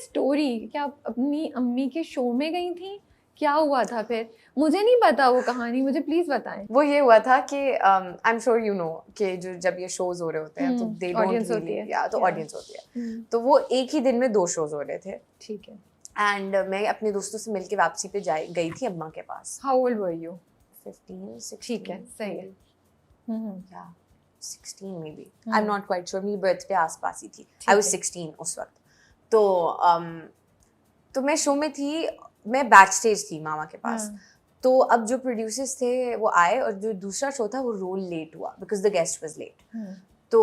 Story, क्या आप अपनी अम्मी के शो में गई थी? क्या हुआ था फिर? मुझे नहीं पता वो कहानी, मुझे प्लीज बताएं। वो ये हुआ था कि I am sure you know कि जो जब ये शोज हो रहे होते हैं तो दे डोंट ऑडियंस होती रियली, है, या तो Yeah. ऑडियंस होती है, तो वो एक ही दिन में 2 शोज हो रहे थे ठीक है। एंड मैं अपने दोस्तों से मिलके वापसी पे गई थी अम्मा के पास। How old were you? 15 16 ठीक है, सही है। या 16 maybe, I am not quite sure, मेरी बर्थडे आसपास ही थी, आई वाज 16 उस वक्त। तो मैं शो में थी, मैं बैक स्टेज थी मामा के पास। तो अब जो प्रोड्यूसर्स थे वो आए और जो दूसरा शो था वो रोल लेट हुआ because the guest was late. तो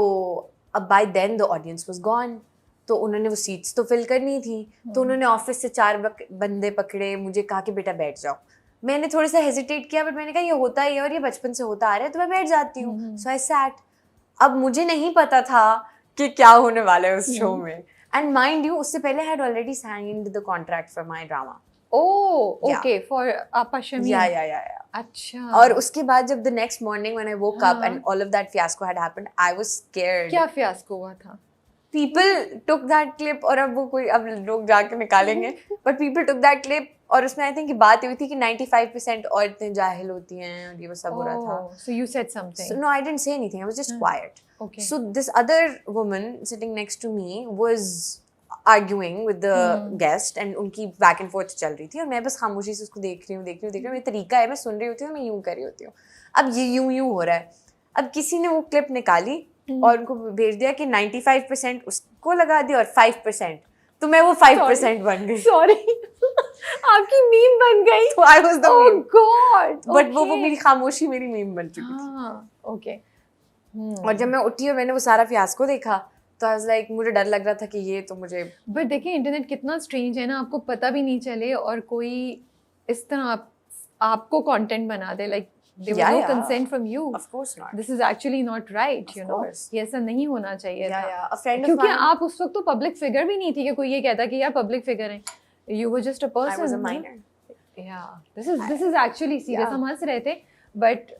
अब by then the audience was gone, तो उन्होंने वो सीट्स तो फिल करनी थी, तो उन्होंने ऑफिस से 4 बंदे पकड़े, मुझे कहा कि बेटा बैठ जाओ। मैंने थोड़ा सा हेजिटेट किया बट मैंने कहा ये होता ही है और ये बचपन से होता आ रहा है तो मैं बैठ जाती हूँ। सो आई सैट। अब मुझे नहीं पता था कि क्या होने वाला है उस शो में, एंड माइंड यू उससे पहले I had already signed the contract for my drama. Oh okay, for आपा शमी। या अच्छा। और उसके बाद जब the next morning when I woke up and all of that fiasco had happened, I was scared. क्या फियास्को हुआ था? People took that clip, और अब लोग जाके निकालेंगे, but people took that clip और उसमें आई थिंक बात ये हुई थी कि 95% औरतें जाहिल होती हैं और ये वो सब हो रहा था। So you said something. So no, I didn't say anything. I was just quiet. Okay. So this other woman sitting next to me was arguing with the guest and उनकी back and forth चल रही थी और मैं बस खामोशी से उसको देख रही हूँ। मेरा तरीका है, मैं सुन रही होती हूँ, मैं यूं कर रही होती हूँ। अब ये यूं हो रहा है। अब किसी ने वो क्लिप निकाली और उनको भेज दिया कि 95% उसको लगा दिया और 5%, तो मैं वो 5% बन गई। Sorry. आपकी मीम बन गई। तो I was the meme. Oh God. But वो मेरी खामोशी मेरी मीम बन चुकी थी। हाँ, okay. और जब मैं उठी और मैंने वो सारा फियास्को देखा तो I was like, मुझे डर लग रहा था कि ये तो मुझे। But देखिए इंटरनेट कितना स्ट्रेंज है ना, आपको पता भी नहीं चले और कोई इस तरह आपको कंटेंट बना दे, like there was no consent from you. Of course not. This is actually not right, you know. ये ऐसा नहीं होना चाहिए था। A friend of क्योंकि mine, आप उस वक्त तो पब्लिक फिगर भी नहीं थी कि कोई ये कहता कि यार पब्लिक फिगर है। You were just a person. I was a minor. Yeah, this is actually serious. हम हंस रहे थे, but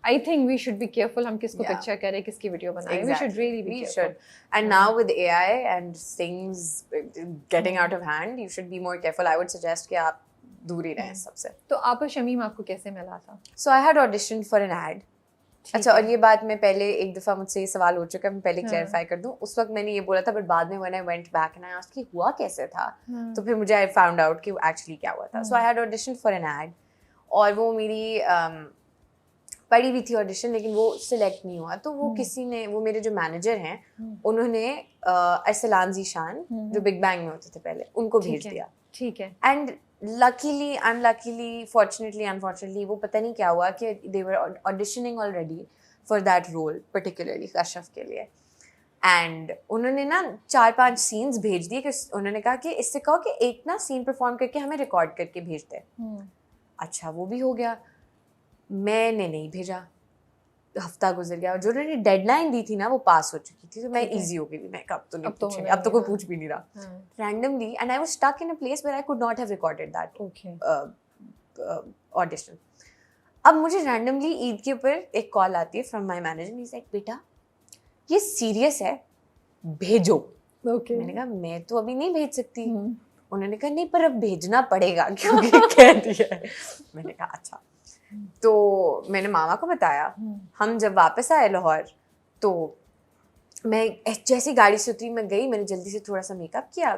I think we should be careful. हम किसको picture करें, किसकी वीडियो बनाएं. We should really be careful. Should. And now with AI and things getting out of hand, you should be more careful. I would suggest कि आप दूर ही रहें सबसे। तो आप और शमीम आपको कैसे मिला था? So I had auditioned for an ad. अच्छा, और ये बात मैं पहले एक दफ़ा मुझसे ये सवाल हो चुका है, मैं पहले क्लैरिफाई कर दूं। उस वक्त मैंने ये बोला था, बट बाद में when I went back and I asked कि हुआ कैसे था, तो फिर मुझे I found out कि एक्चुअली क्या हुआ था। So I had auditioned for an ad और वो मेरी पड़ी भी थी ऑडिशन, लेकिन वो सिलेक्ट नहीं हुआ। तो वो किसी ने, वो मेरे जो मैनेजर हैं, उन्होंने अरसलान ज़ीशान जो बिग बैंग में होते थे पहले, उनको भेज दिया। ठीक है। And luckily, unluckily, fortunately, unfortunately, वो पता नहीं क्या हुआ कि they were auditioning already for that role, particularly Kashaf के लिए। एंड उन्होंने ना 4-5 सीन्स भेज दिए कि उन्होंने कहा कि इससे कहो कि एक ना सीन परफॉर्म करके हमें रिकॉर्ड करके भेज दे। अच्छा, वो भी हो गया। मैंने नहीं भेजा, हफ्ता गुजर गया और जो उन्होंने डेडलाइन दी थी ना वो पास हो चुकी थी, तो मैं इजी हो गई थी। मैं कब तो नहीं पूछेंगे, अब तो कोई पूछ भी नहीं रहा। Randomly, and I was stuck in a place where I could not have recorded that audition. अब मुझे रैंडमली ईद के ऊपर एक कॉल आती है from my manager, he is like, बेटा ये सीरियस है, भेजो। मैंने कहा मैं तो अभी नहीं भेज सकती। उन्होंने कहा नहीं, पर अब भेजना पड़ेगा क्योंकि कह दिया है। मैंने कहा अच्छा। तो मैंने मामा को बताया। हम जब वापस आए लाहौर, तो मैं जैसी गाड़ी से उतरी, मैं गई, मैंने जल्दी से थोड़ा सा मेकअप किया,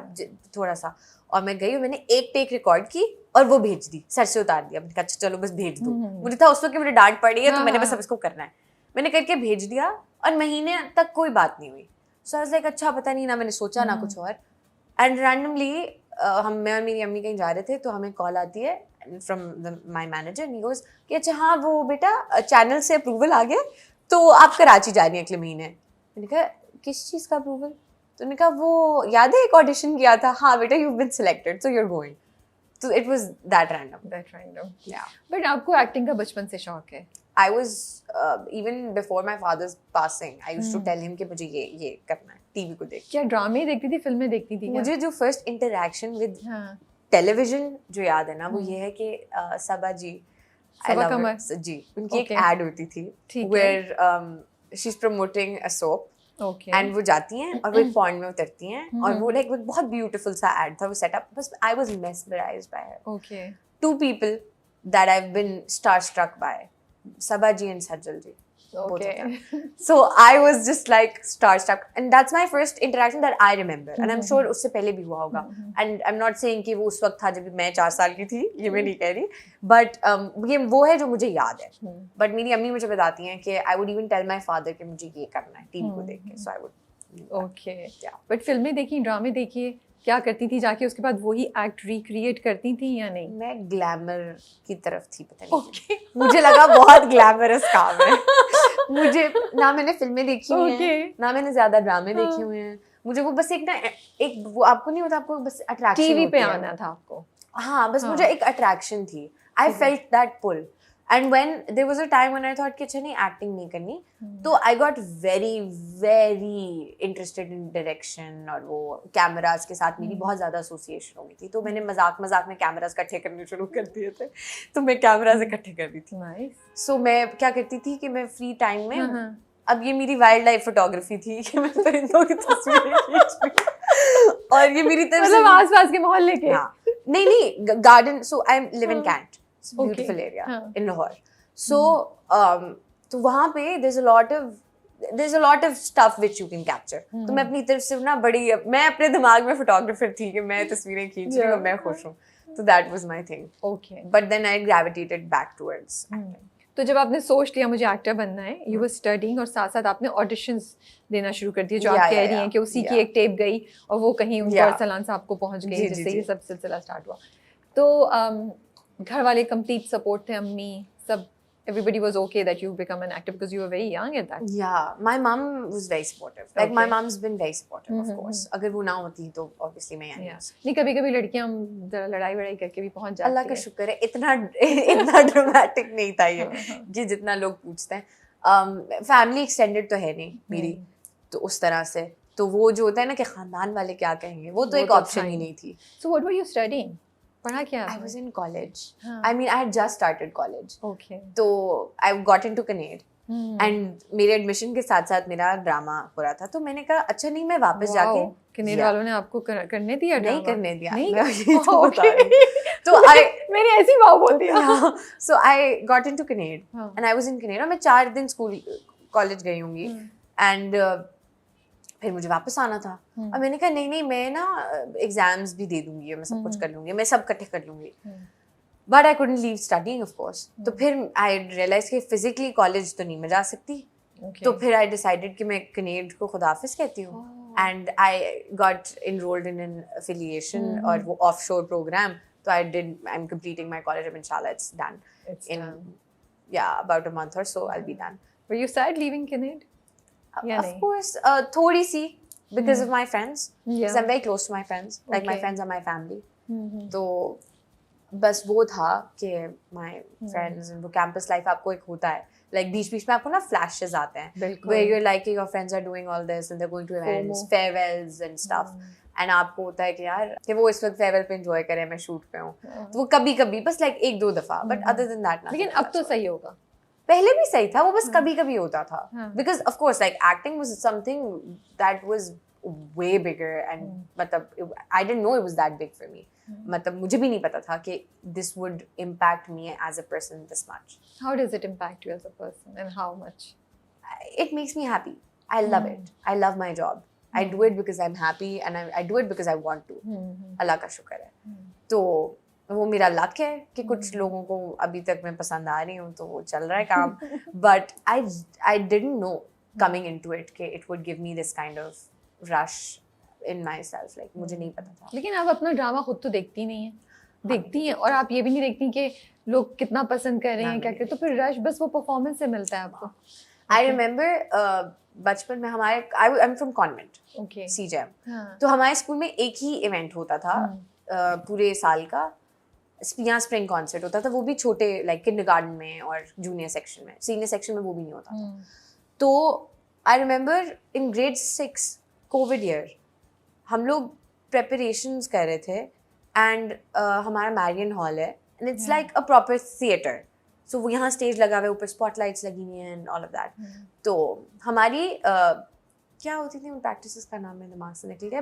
थोड़ा सा, और मैं गई और मैंने एक टेक रिकॉर्ड की और वो भेज दी, सर से उतार दिया। मैंने कहा चलो बस भेज दो। मुझे था उस वक्त मुझे डांट पड़ी है, तो मैंने बस अब इसको करना है। मैंने करके भेज दिया और महीने तक कोई बात नहीं हुई। सो आई वाज लाइक अच्छा, पता नहीं, ना मैंने सोचा ना कुछ और। एंड रैंडमली मैं और मेरी अम्मी कहीं जा रहे थे, तो हमें कॉल आती है from my manager, he goes कि अच्छा हाँ वो बेटा चैनल से अप्रूवल आ गया, तो आप कराची जा रही हैं अगले महीने। मैंने कहा किस चीज़ का अप्रूवल? तो उन्होंने कहा वो याद है एक ऑडिशन किया था, हाँ बेटा you been selected, so you are going. तो इट वाज दैट रैंडम। या बट आपको एक्टिंग का बचपन से शौक है? I was even before my father's passing, I used to tell him कि मुझे ये करना है टीवी को देख। क्या ड्रामे देखती थी, फिल्में देखती थी? मुझे जो फर्स्ट इंटरेक्शन विद टेलीविजन जो याद है ना, वो ये है कि सबा जी, सबा कमर जी, उनकी एक एड होती थी where she's promoting a soap Okay. And वो जाती हैं और वो एक पॉन्ड में उतरती हैं और वो लाइक बहुत ब्यूटीफुल सा एड था वो सेटअप, बस I was mesmerised bye her. Okay. 2 people that I've been starstruck by, Sabaji and Sajjal ji. Both of them. Okay. So I was just like starstruck, and that's my first interaction that I remember, and I'm sure उससे पहले भी हुआ होगा. And I'm not saying कि वो उस वक्त था जब मैं 4 साल की थी, ये मैं नहीं कह रही, but ये वो है जो मुझे याद है. But मेरी अम्मी मुझे बताती हैं कि I would even tell my father कि मुझे ये करना है टीवी को देख के, so I would. Okay. Yeah. But फिल्में देखी, ड्रामे देखिए, क्या करती थी जाके उसके बाद वही एक्ट रिक्रिएट करती थी या नहीं? मैं ग्लैमर की तरफ थी, पता नहीं. Okay. मुझे लगा बहुत ग्लैमरस काम है. मुझे ना मैंने फिल्में देखी हुई हैं, ना मैंने ज्यादा ड्रामे देखे हुए हैं. मुझे वो बस एक वो आपको नहीं होता, आपको बस अट्रैक्शन टीवी पे आना था आपको. हाँ, बस मुझे एक अट्रैक्शन थी. I felt that pull. And when there was a time when I thought कि अच्छा नहीं एक्टिंग नहीं करनी, तो I got very very interested in direction और वो कैमरास के साथ मेरी बहुत ज़्यादा एसोसिएशन हो गई थी, तो मैंने मजाक में कैमरास इकट्ठे करने शुरू कर दिए थे, तो मैं कैमरास इकट्ठे कर रही थी. Nice. So मैं क्या करती थी कि मैं फ्री टाइम में, अब ये मेरी वाइल्ड लाइफ फोटोग्राफी थी कि मैं परिंदों की तस्वीरें खींच रही और ये मेरी तरफ मतलब आसपास के मोहल्ले के. नहीं garden. So I live in cantt, beautiful area in Lahore. So तो वहाँ पे there's a lot of stuff which you can capture. तो मैं अपनी तरफ से ना मैं अपने दिमाग में फोटोग्राफर थी कि मैं तस्वीरें खींच रही हूँ, मैं खुश हूँ. तो that was my thing. Okay. But then I gravitated back towards acting. तो जब आपने सोच लिया मुझे एक्टर बनना है, you were studying और साथ साथ आपने ऑडिशंस देना शुरू कर दिए, जो आप कह रही हैं कि उसी की एक टेप गई और वो कहीं उनको अरसलान साहब को पहुंच गई, जिससे ये सब सिलसिला स्टार्ट हुआ. तो घर वाले कंप्लीट सपोर्ट थे, अम्मी सब, everybody was okay that you become an actor because you were very young at that. Yeah, my mom was very supportive. Like my mom's been very supportive, of course. अगर वो ना होती तो obviously मैं यहाँ नहीं, कभी-कभी लड़कियां लड़ाई वड़ाई करके भी पहुंच जाती हैं. अल्लाह का शुक्र है, इतना ड्रामेटिक नहीं था ये कि जितना लोग पूछते हैं. फैमिली एक्सटेंडेड तो है नहीं मेरी, तो उस तरह से तो वो जो होता है ना कि खानदान वाले क्या कहेंगे, वो तो एक ऑप्शन ही नहीं थी. So what were you studying? पढ़ा क्या? I was in college. I mean, I had just started college. Okay. तो I got into Connect. And मेरे एडमिशन के साथ साथ मेरा ड्रामा हो रहा था, तो मैंने कहा अच्छा नहीं, मैं वापस जाके. कनेड वालों ने आपको करने दिया? नहीं करने दिया. तो मैंने ऐसी वाव बोल दिया. So I got into Connect and I was in Connect और मैं 4 दिन स्कूल कॉलेज गई होंगी and फिर मुझे वापस आना था. और मैंने कहा नहीं मैं ना एग्जाम्स भी दे दूंगी, मैं सब कुछ कर लूंगी, मैं सब इकट्ठे कर लूंगी. But I couldn't leave studying of course. तो फिर आई रियलाइज कि फिजिकली कॉलेज तो नहीं मैं जा सकती. तो फिर आई डिसाइडेड कि मैं कनेड को खुदाफिज कहती हूँ. And I got enrolled in an affiliation और वो ऑफशोर प्रोग्राम. तो I am completing my college. अब इंशाल्लाह it's done in about a month और so I will be done. Were you sad leaving Canada? Of course, थोड़ी सी because of my friends. Because I'm very close to my friends. Like my friends are my family. तो बस वो था कि my friends and वो campus life आपको एक होता है. Like बीच में आपको ना flashes आते हैं. Where you're like your friends are doing all this and they're going to events, farewells and stuff. And आपको होता है कि यार कि वो इस वक्त farewell पे enjoy करें, मैं shoot पे हूँ. तो वो कभी-कभी बस like 1-2 दफा. But other than that nothing. लेकिन अब तो सही होगा. पहले भी सही था, वो बस कभी-कभी होता था. Because of course like acting was something that was way bigger and मतलब I didn't know it was that big for me. मतलब मुझे भी नहीं पता था कि this would impact me as a person this much. How does it impact you as a person and how much? It makes me happy. I love it. I love my job. I do it because I'm happy and I do it because I want to. अल्लाह का शुक्र है. तो वो मेरा luck है कि कुछ लोगों को अभी तक मैं पसंद आ रही हूँ, तो वो चल रहा है काम. But I didn't know coming into it कि it would give me this kind of rush in my self. Like मुझे नहीं पता था. लेकिन आप अपना ड्रामा खुद तो देखती नहीं है. देखती हैं और आप ये भी नहीं देखती कि लोग कितना पसंद कर रहे हैं, क्या कर. तो फिर रश बस वो परफॉर्मेंस से मिलता है आपको. आई रिमेंबर बचपन में हमारे I am from convent, CJM. तो हमारे स्कूल में एक ही इवेंट होता था पूरे साल का. यहाँ स्प्रिंग कॉन्सर्ट होता था, वो भी छोटे लाइक किंडरगार्टन में और जूनियर सेक्शन में. सीनियर सेक्शन में वो भी नहीं होता था. तो I remember in grade 6 COVID year हम लोग प्रेपरेशंस कर रहे थे एंड हमारा मैरियन हॉल है and it's like a proper theatre. So वो यहाँ स्टेज लगा हुआ है, ऊपर स्पॉटलाइट्स लगी हुई हैं एंड ऑल ऑफ दैट. तो हमारी क्या होती थी उन प्रैक्टिसेस का नाम मेरे दिमाग से निकल गया